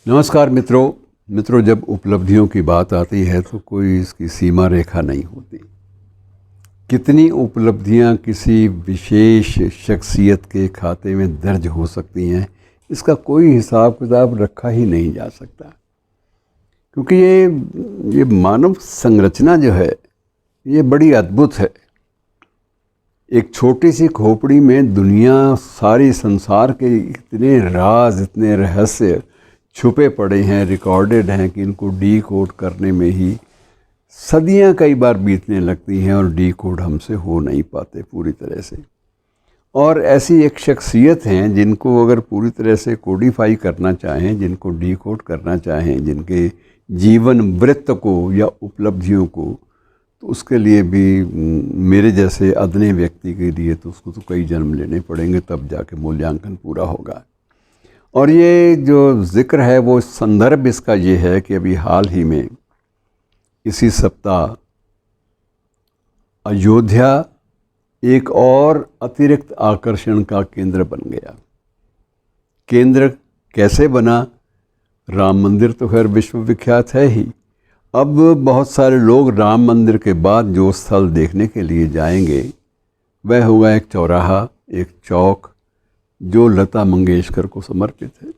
नमस्कार मित्रों, जब उपलब्धियों की बात आती है तो कोई इसकी सीमा रेखा नहीं होती। कितनी उपलब्धियां किसी विशेष शख्सियत के खाते में दर्ज हो सकती हैं, इसका कोई हिसाब किताब रखा ही नहीं जा सकता। क्योंकि ये मानव संरचना जो है ये बड़ी अद्भुत है। एक छोटी सी खोपड़ी में दुनिया, सारी संसार के इतने राज, इतने रहस्य छुपे पड़े हैं, रिकॉर्डेड हैं कि इनको डीकोड करने में ही सदियां कई बार बीतने लगती हैं और डीकोड हमसे हो नहीं पाते पूरी तरह से। और ऐसी एक शख्सियत हैं जिनको अगर पूरी तरह से कोडिफाई करना चाहें, जिनको डीकोड करना चाहें, जिनके जीवन वृत्त को या उपलब्धियों को, तो उसके लिए भी मेरे जैसे अदने व्यक्ति के लिए तो उसको तो कई जन्म लेने पड़ेंगे, तब जाके मूल्यांकन पूरा होगा। और ये जो जिक्र है वो संदर्भ इसका ये है कि अभी हाल ही में इसी सप्ताह अयोध्या एक और अतिरिक्त आकर्षण का केंद्र बन गया। केंद्र कैसे बना? राम मंदिर तो खैर विश्वविख्यात है ही। अब बहुत सारे लोग राम मंदिर के बाद जो स्थल देखने के लिए जाएंगे वह होगा एक चौराहा, एक चौक जो लता मंगेशकर को समर्पित है।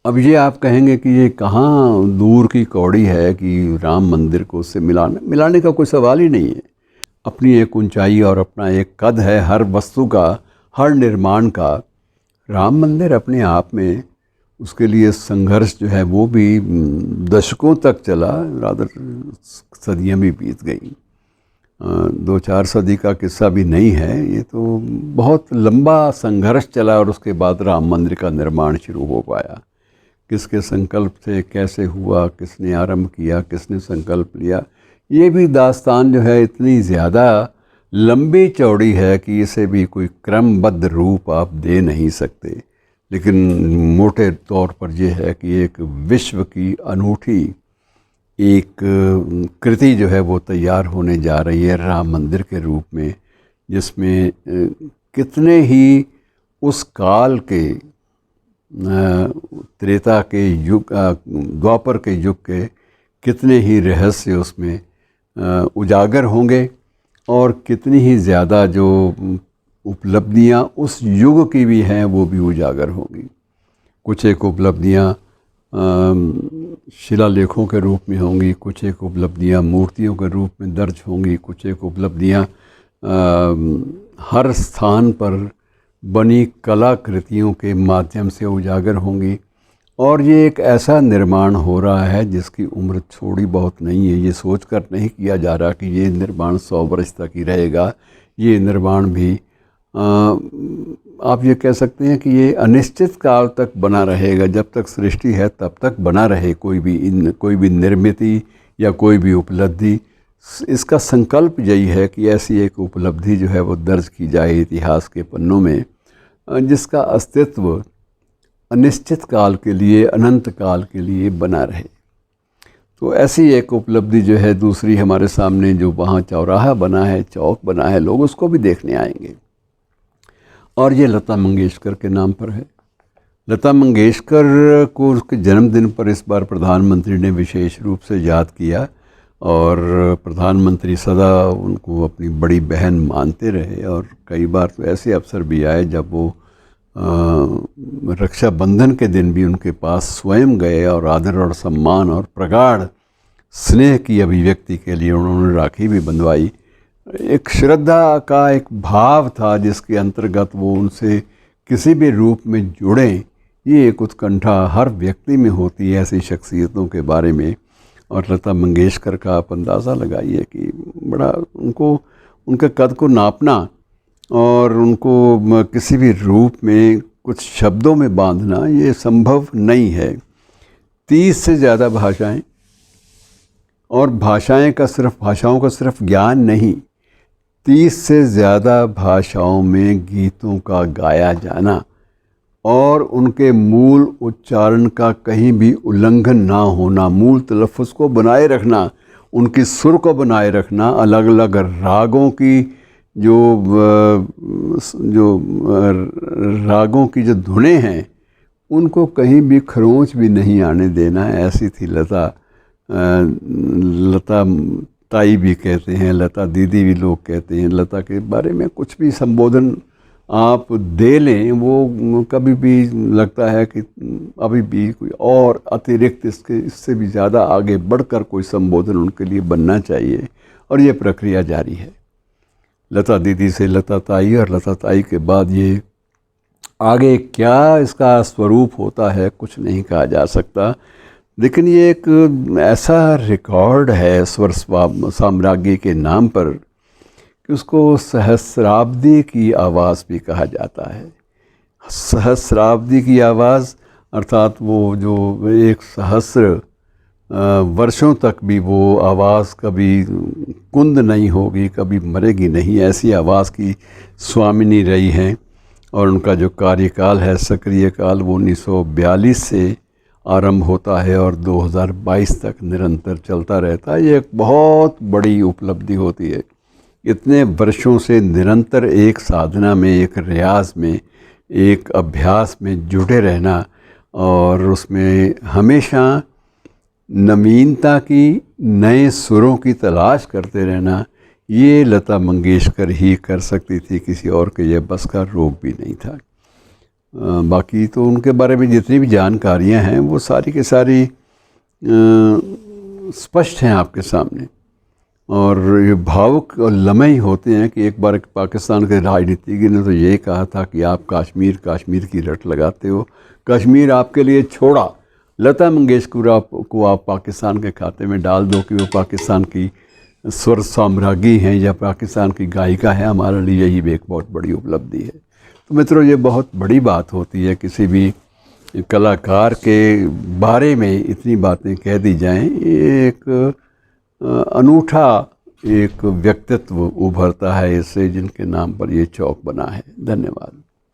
अब ये आप कहेंगे कि ये कहाँ दूर की कौड़ी है कि राम मंदिर को उससे मिलाने का कोई सवाल ही नहीं है। अपनी एक ऊंचाई और अपना एक कद है हर वस्तु का, हर निर्माण का। राम मंदिर अपने आप में, उसके लिए संघर्ष जो है वो भी दशकों तक चला, रादर सदियाँ भी बीत गई। 2-4 सदी का किस्सा भी नहीं है, ये तो बहुत लंबा संघर्ष चला और उसके बाद राम मंदिर का निर्माण शुरू हो पाया। किसके संकल्प से, कैसे हुआ, किसने आरंभ किया, किसने संकल्प लिया, ये भी दास्तान जो है इतनी ज़्यादा लंबी चौड़ी है कि इसे भी कोई क्रमबद्ध रूप आप दे नहीं सकते। लेकिन मोटे तौर पर यह है कि एक विश्व की अनूठी एक कृति जो है वो तैयार होने जा रही है राम मंदिर के रूप में, जिसमें कितने ही उस काल के, त्रेता के युग, द्वापर के युग के कितने ही रहस्य उसमें उजागर होंगे और कितनी ही ज़्यादा जो उपलब्धियां उस युग की भी हैं वो भी उजागर होंगी। कुछ एक उपलब्धियां शिलालेखों के रूप में होंगी, कुछ एक उपलब्धियां मूर्तियों के रूप में दर्ज होंगी, कुछ एक उपलब्धियां हर स्थान पर बनी कलाकृतियों के माध्यम से उजागर होंगी। और ये एक ऐसा निर्माण हो रहा है जिसकी उम्र थोड़ी बहुत नहीं है। ये सोचकर नहीं किया जा रहा कि ये निर्माण 100 वर्ष तक ही रहेगा। ये निर्माण भी आप ये कह सकते हैं कि ये अनिश्चित काल तक बना रहेगा। जब तक सृष्टि है तब तक बना रहे कोई भी निर्मिति या कोई भी उपलब्धि। इसका संकल्प यही है कि ऐसी एक उपलब्धि जो है वो दर्ज की जाए इतिहास के पन्नों में, जिसका अस्तित्व अनिश्चित काल के लिए, अनंत काल के लिए बना रहे। तो ऐसी एक उपलब्धि जो है दूसरी हमारे सामने, जो वहाँ चौराहा बना है, चौक बना है, लोग उसको भी देखने आएंगे। और ये लता मंगेशकर के नाम पर है। लता मंगेशकर को उसके जन्मदिन पर इस बार प्रधानमंत्री ने विशेष रूप से याद किया और प्रधानमंत्री सदा उनको अपनी बड़ी बहन मानते रहे। और कई बार तो ऐसे अवसर भी आए जब वो रक्षाबंधन के दिन भी उनके पास स्वयं गए और आदर और सम्मान और प्रगाढ़ स्नेह की अभिव्यक्ति के लिए उन्होंने राखी भी बंधवाई। एक श्रद्धा का एक भाव था जिसके अंतर्गत वो उनसे किसी भी रूप में जुड़ें। ये एक उत्कंठा हर व्यक्ति में होती है ऐसी शख्सियतों के बारे में। और लता मंगेशकर का आप अंदाज़ा लगाइए कि बड़ा उनको, उनके कद को नापना और उनको किसी भी रूप में कुछ शब्दों में बांधना ये संभव नहीं है। 30 से ज़्यादा भाषाएं, और भाषाओं का सिर्फ ज्ञान नहीं, 30 से ज़्यादा भाषाओं में गीतों का गाया जाना और उनके मूल उच्चारण का कहीं भी उल्लंघन ना होना, मूल तलफ़्फ़ुज़ को बनाए रखना, उनकी सुर को बनाए रखना, अलग अलग रागों की जो रागों की जो धुनें हैं उनको कहीं भी खरोंच भी नहीं आने देना, ऐसी थी लता। लता ताई भी कहते हैं, लता दीदी भी लोग कहते हैं। लता के बारे में कुछ भी संबोधन आप दे लें, वो कभी भी लगता है कि अभी भी कोई और अतिरिक्त इससे भी ज़्यादा आगे बढ़कर कोई संबोधन उनके लिए बनना चाहिए, और ये प्रक्रिया जारी है। लता दीदी से लता ताई, और लता ताई के बाद ये आगे क्या इसका स्वरूप होता है कुछ नहीं कहा जा सकता। लेकिन ये एक ऐसा रिकॉर्ड है स्वर साम्राज्ञी के नाम पर कि उसको सहस्राब्दी की आवाज़ भी कहा जाता है। सहस्राब्दी की आवाज़ अर्थात वो जो एक सहस्र वर्षों तक भी वो आवाज़ कभी कुंद नहीं होगी, कभी मरेगी नहीं, ऐसी आवाज़ की स्वामिनी रही हैं। और उनका जो कार्यकाल है, सक्रिय काल, वो 1942 से आरंभ होता है और 2022 तक निरंतर चलता रहता है। ये एक बहुत बड़ी उपलब्धि होती है, इतने वर्षों से निरंतर एक साधना में, एक रियाज में, एक अभ्यास में जुड़े रहना, और उसमें हमेशा नवीनता की, नए सुरों की तलाश करते रहना, ये लता मंगेशकर ही कर सकती थी, किसी और के ये बस का रोग भी नहीं था। बाकी तो उनके बारे में जितनी भी जानकारियां हैं वो सारी के सारी स्पष्ट हैं आपके सामने, और ये भावुक लम्हे ही होते हैं कि एक बार पाकिस्तान के राजनीतिज्ञ ने तो ये कहा था कि आप कश्मीर की रट लगाते हो, कश्मीर आपके लिए छोड़ा, लता मंगेशकर को आप पाकिस्तान के खाते में डाल दो कि वो पाकिस्तान की स्वर साम्राज्ञी हैं या पाकिस्तान की गायिका है, हमारे लिए यही भी एक बहुत बड़ी उपलब्धि है। तो मित्रों, ये बहुत बड़ी बात होती है किसी भी कलाकार के बारे में इतनी बातें कह दी जाएं। ये एक अनूठा एक व्यक्तित्व उभरता है इससे, जिनके नाम पर ये चौक बना है। धन्यवाद।